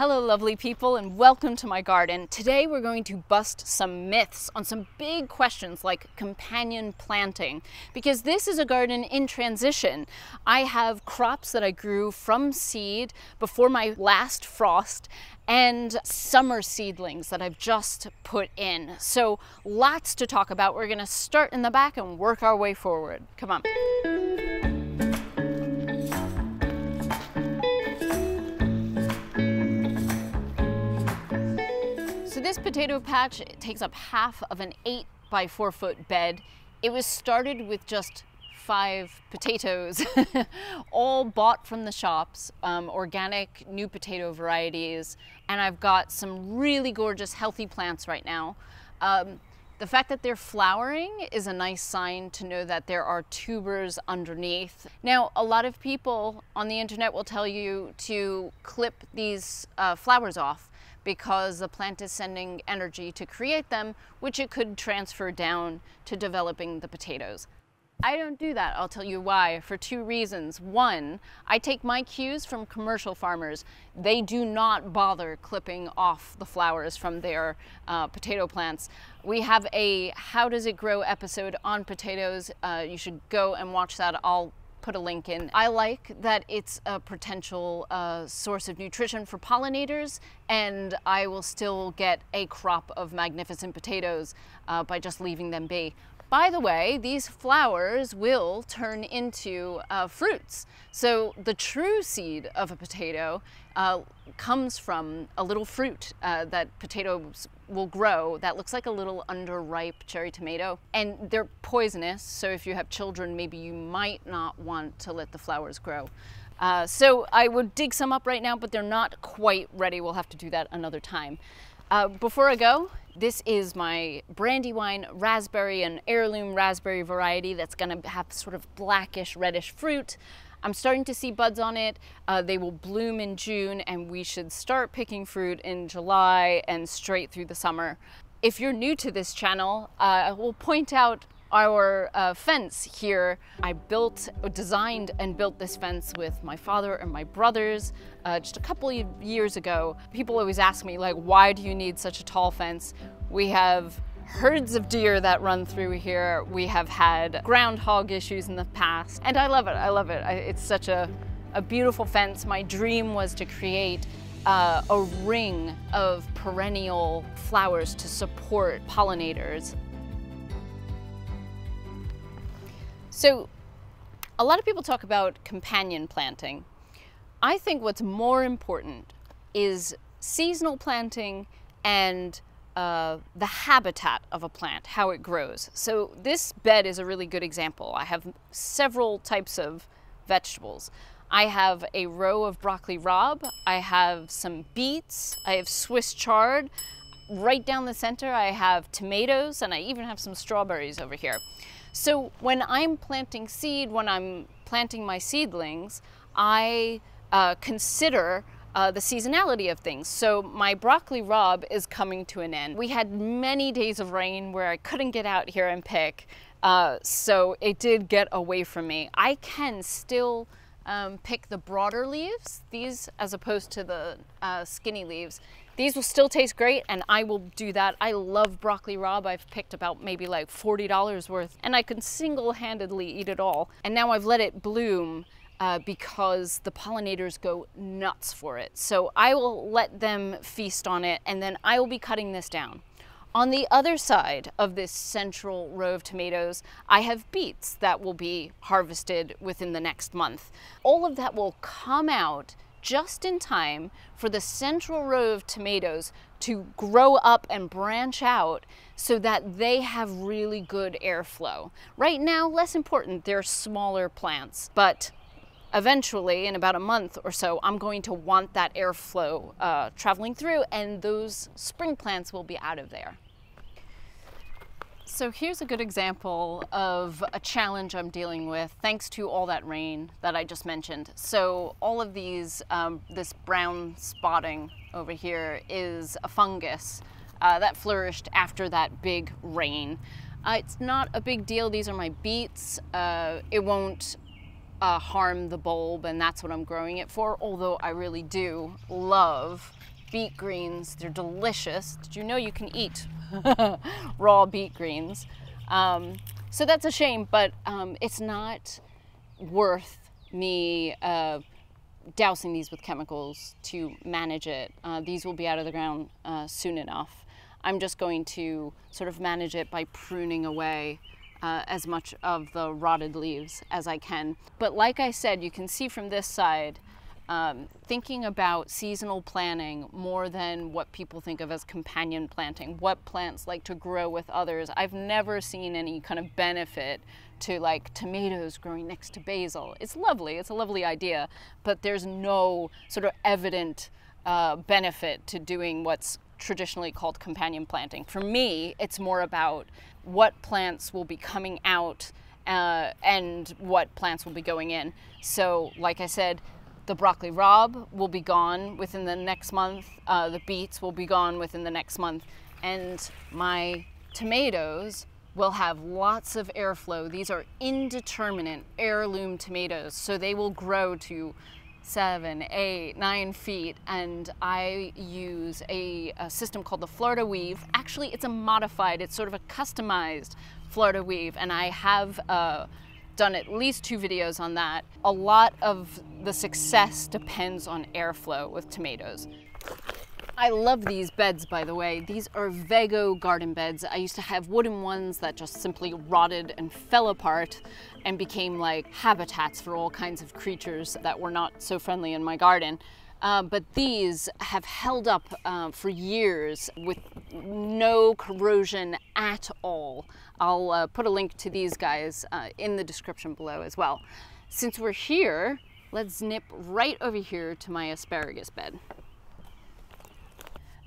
Hello lovely people and welcome to my garden. Today we're going to bust some myths on some big questions like companion planting, because this is a garden in transition. I have crops that I grew from seed before my last frost and summer seedlings that I've just put in. So lots to talk about. We're gonna start in the back and work our way forward. Come on. This potato patch takes up half of an 8 by 4 foot bed. It was started with just 5 potatoes, all bought from the shops, organic new potato varieties, and I've got some really gorgeous healthy plants right now. The fact that they're flowering is a nice sign to know that there are tubers underneath. Now, a lot of people on the internet will tell you to clip these flowers off, because the plant is sending energy to create them, which it could transfer down to developing the potatoes. I don't do that. I'll tell you why, for 2 reasons. One, I take my cues from commercial farmers. They do not bother clipping off the flowers from their potato plants. We have a How Does It Grow episode on potatoes. You should go and watch that. I'll put a link in. I like that it's a potential source of nutrition for pollinators, and I will still get a crop of magnificent potatoes by just leaving them be. By the way, these flowers will turn into fruits. So the true seed of a potato comes from a little fruit that potatoes will grow that looks like a little underripe cherry tomato. And they're poisonous, so if you have children, maybe you might not want to let the flowers grow. So I would dig some up right now, but they're not quite ready. We'll have to do that another time. Before I go, this is my Brandywine raspberry, an heirloom raspberry variety that's gonna have sort of blackish reddish fruit. I'm starting to see buds on it. They will bloom in June, and we should start picking fruit in July and straight through the summer. If you're new to this channel, I will point out our fence here. I designed and built this fence with my father and my brothers just a couple of years ago. People always ask me, like, why do you need such a tall fence? We have herds of deer that run through here. We have had groundhog issues in the past, and I love it. I love it. It's such a beautiful fence. My dream was to create a ring of perennial flowers to support pollinators. So a lot of people talk about companion planting. I think what's more important is seasonal planting and the habitat of a plant, how it grows. So this bed is a really good example. I have several types of vegetables. I have a row of broccoli rabe, I have some beets, I have Swiss chard. Right down the center I have tomatoes, and I even have some strawberries over here. So when I'm planting seed, when I'm planting my seedlings, I consider the seasonality of things. So my broccoli rabe is coming to an end. We had many days of rain where I couldn't get out here and pick, so it did get away from me. I can still pick the broader leaves, these, as opposed to the skinny leaves. These will still taste great, and I will do that. I love broccoli rabe. I've picked about maybe like $40 worth, and I can single-handedly eat it all. And now I've let it bloom because the pollinators go nuts for it. So I will let them feast on it, and then I will be cutting this down. On the other side of this central row of tomatoes, I have beets that will be harvested within the next month. All of that will come out just in time for the central row of tomatoes to grow up and branch out so that they have really good airflow. Right now, less important, they're smaller plants, but eventually, in about a month or so, I'm going to want that airflow traveling through, and those spring plants will be out of there. So here's a good example of a challenge I'm dealing with thanks to all that rain that I just mentioned. So all of these, this brown spotting over here is a fungus that flourished after that big rain. It's not a big deal. These are my beets. It won't harm the bulb, and that's what I'm growing it for, although I really do love beet greens. They're delicious. Did you know you can eat raw beet greens? So that's a shame, but it's not worth me dousing these with chemicals to manage it. These will be out of the ground soon enough. I'm just going to sort of manage it by pruning away as much of the rotted leaves as I can. But like I said, you can see from this side, thinking about seasonal planting more than what people think of as companion planting, what plants like to grow with others. I've never seen any kind of benefit to like tomatoes growing next to basil. It's lovely, it's a lovely idea, but there's no sort of evident benefit to doing what's traditionally called companion planting. For me, it's more about what plants will be coming out and what plants will be going in. So like I said, the broccoli rabe will be gone within the next month. The beets will be gone within the next month. And my tomatoes will have lots of airflow. These are indeterminate heirloom tomatoes, so they will grow to 7, 8, 9 feet, and I use a system called the Florida Weave. Actually, it's a modified, it's sort of a customized Florida Weave, and I have done at least 2 videos on that. A lot of the success depends on airflow with tomatoes. I love these beds, by the way. These are Vego garden beds. I used to have wooden ones that just simply rotted and fell apart and became like habitats for all kinds of creatures that were not so friendly in my garden. But these have held up for years with no corrosion at all. I'll put a link to these guys in the description below as well. Since we're here, let's nip right over here to my asparagus bed.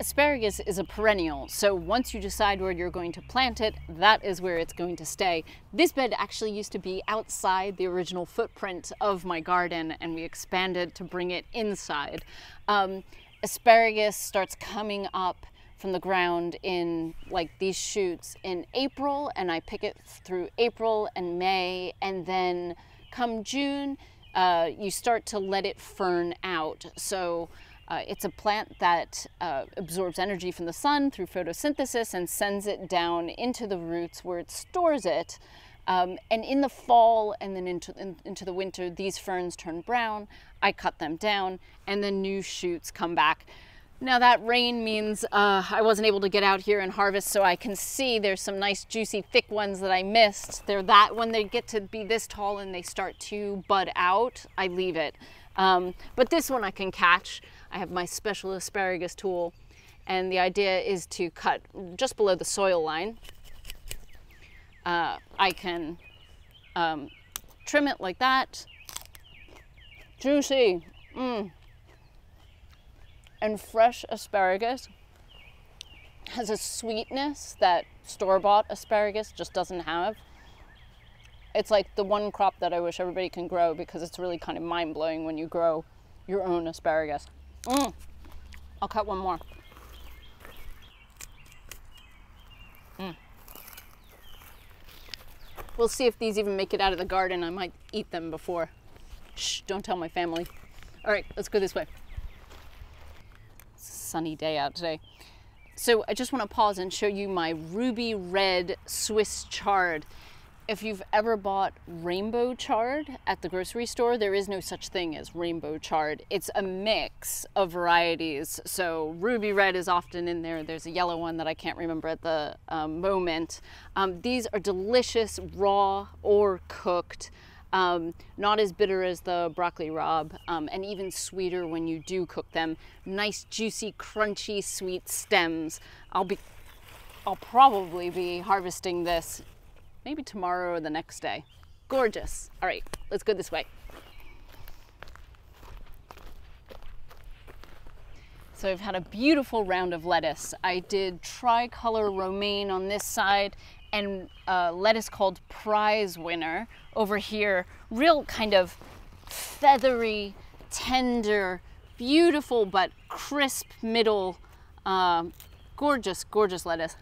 Asparagus is a perennial, so once you decide where you're going to plant it, that is where it's going to stay. This bed actually used to be outside the original footprint of my garden, and we expanded to bring it inside. Asparagus starts coming up from the ground in like these shoots in April, and I pick it through April and May, and then come June, you start to let it fern out. So it's a plant that absorbs energy from the sun through photosynthesis and sends it down into the roots where it stores it. And in the fall and then into the winter, these ferns turn brown. I cut them down and then new shoots come back. Now that rain means I wasn't able to get out here and harvest, so I can see there's some nice juicy thick ones that I missed. They're that when they get to be this tall and they start to bud out, I leave it. But this one I can catch. I have my special asparagus tool, and the idea is to cut just below the soil line. I can trim it like that. Juicy. And fresh asparagus has a sweetness that store-bought asparagus just doesn't have. It's like the one crop that I wish everybody can grow, because it's really kind of mind-blowing when you grow your own asparagus. I'll cut one more. We'll see if these even make it out of the garden. I might eat them before. Shh, don't tell my family. All right, let's go this way. It's a sunny day out today. So I just want to pause and show you my ruby red Swiss chard. If you've ever bought rainbow chard at the grocery store, there is no such thing as rainbow chard. It's a mix of varieties. So ruby red is often in there. There's a yellow one that I can't remember at the moment. These are delicious raw or cooked. Not as bitter as the broccoli rabe, and even sweeter when you do cook them. Nice, juicy, crunchy, sweet stems. I'll probably be harvesting this maybe tomorrow or the next day. Gorgeous. All right, let's go this way. So I've had a beautiful round of lettuce. I did tricolor romaine on this side and lettuce called prize winner over here. Real kind of feathery, tender, beautiful but crisp middle. Gorgeous, gorgeous lettuce.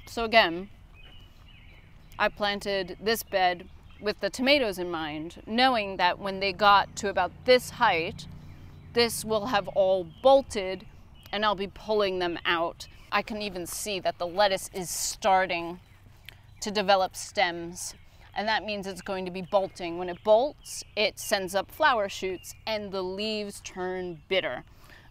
So again, I planted this bed with the tomatoes in mind, knowing that when they got to about this height, this will have all bolted and I'll be pulling them out. I can even see that the lettuce is starting to develop stems, and that means it's going to be bolting. When it bolts, it sends up flower shoots and the leaves turn bitter.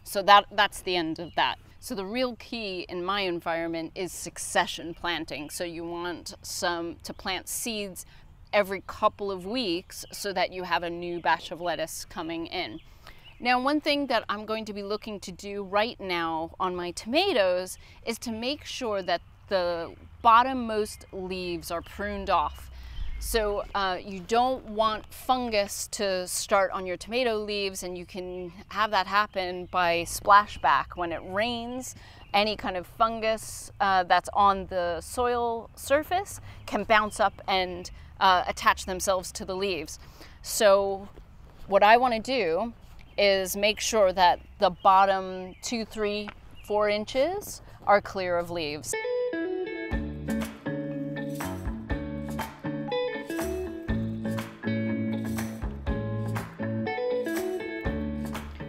So that's the end of that. So the real key in my environment is succession planting. So you want to plant seeds every couple of weeks so that you have a new batch of lettuce coming in. Now, one thing that I'm going to be looking to do right now on my tomatoes is to make sure that the bottommost leaves are pruned off. So you don't want fungus to start on your tomato leaves, and you can have that happen by splashback. When it rains, any kind of fungus that's on the soil surface can bounce up and attach themselves to the leaves. So what I want to do is make sure that the bottom 2, 3, 4 inches are clear of leaves.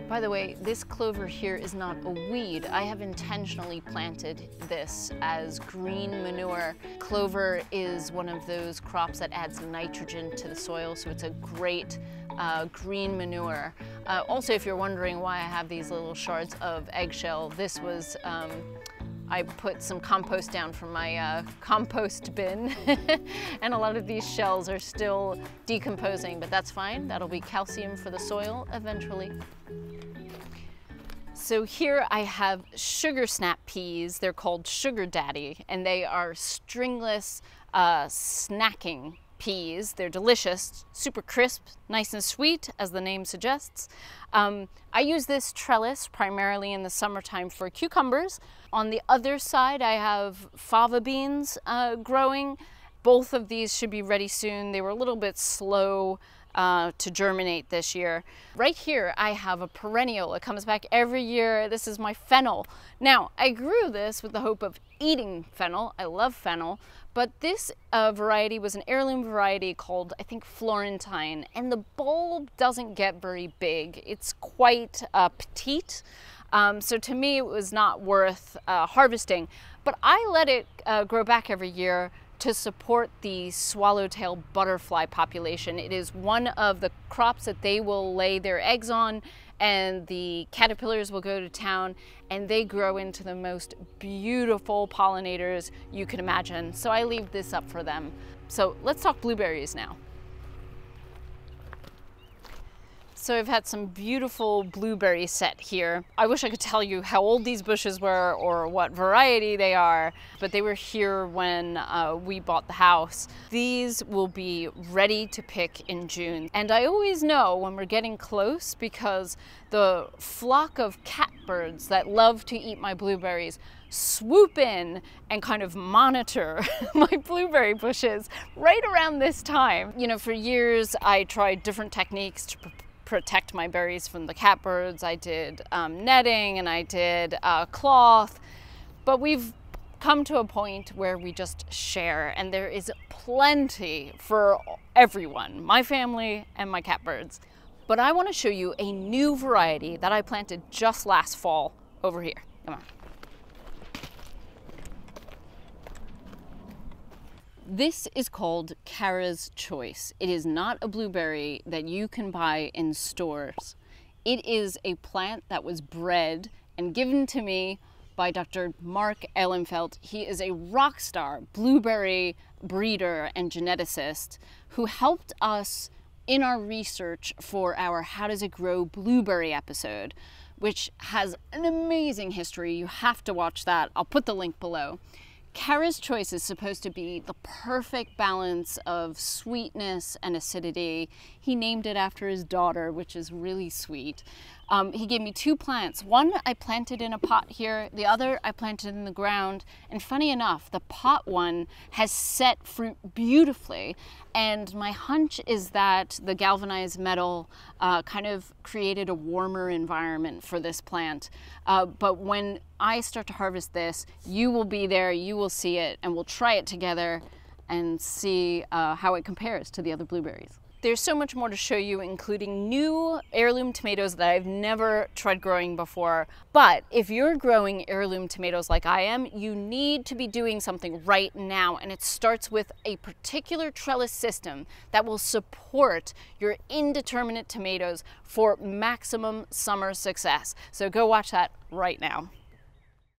By the way, this clover here is not a weed. I have intentionally planted this as green manure. Clover is one of those crops that adds nitrogen to the soil, so it's a great green manure. Also, if you're wondering why I have these little shards of eggshell, this was, I put some compost down from my compost bin, and a lot of these shells are still decomposing, but that's fine. That'll be calcium for the soil eventually. So here I have sugar snap peas. They're called Sugar Daddy, and they are stringless snacking peas. They're delicious, super crisp, nice and sweet, as the name suggests. I use this trellis primarily in the summertime for cucumbers. On the other side, I have fava beans growing. Both of these should be ready soon. They were a little bit slow to germinate this year. Right here I have a perennial. It comes back every year. This is my fennel. Now, I grew this with the hope of eating fennel. I love fennel, but this variety was an heirloom variety called, I think, Florentine, and the bulb doesn't get very big. It's quite petite, so to me it was not worth harvesting, but I let it grow back every year to support the swallowtail butterfly population. It is one of the crops that they will lay their eggs on, and the caterpillars will go to town, and they grow into the most beautiful pollinators you can imagine. So I leave this up for them. So let's talk blueberries now. So I've had some beautiful blueberry set here. I wish I could tell you how old these bushes were or what variety they are, but they were here when we bought the house. These will be ready to pick in June. And I always know when we're getting close because the flock of catbirds that love to eat my blueberries swoop in and kind of monitor my blueberry bushes right around this time. You know, for years I tried different techniques to protect my berries from the catbirds. I did netting and I did cloth, but we've come to a point where we just share, and there is plenty for everyone, my family and my catbirds. But I want to show you a new variety that I planted just last fall over here. Come on. This is called Kara's Choice. It is not a blueberry that you can buy in stores. It is a plant that was bred and given to me by Dr. Mark Ehlenfeld. He is a rock star blueberry breeder and geneticist who helped us in our research for our How Does It Grow Blueberry episode, which has an amazing history. You have to watch that. I'll put the link below. Kara's Choice is supposed to be the perfect balance of sweetness and acidity. He named it after his daughter, which is really sweet. He gave me 2 plants. One I planted in a pot here, the other I planted in the ground. And funny enough, the pot one has set fruit beautifully. And my hunch is that the galvanized metal kind of created a warmer environment for this plant. But when I start to harvest this, you will be there, you will see it, and we'll try it together. and see how it compares to the other blueberries. There's so much more to show you, including new heirloom tomatoes that I've never tried growing before. But if you're growing heirloom tomatoes like I am, you need to be doing something right now. And it starts with a particular trellis system that will support your indeterminate tomatoes for maximum summer success. So go watch that right now.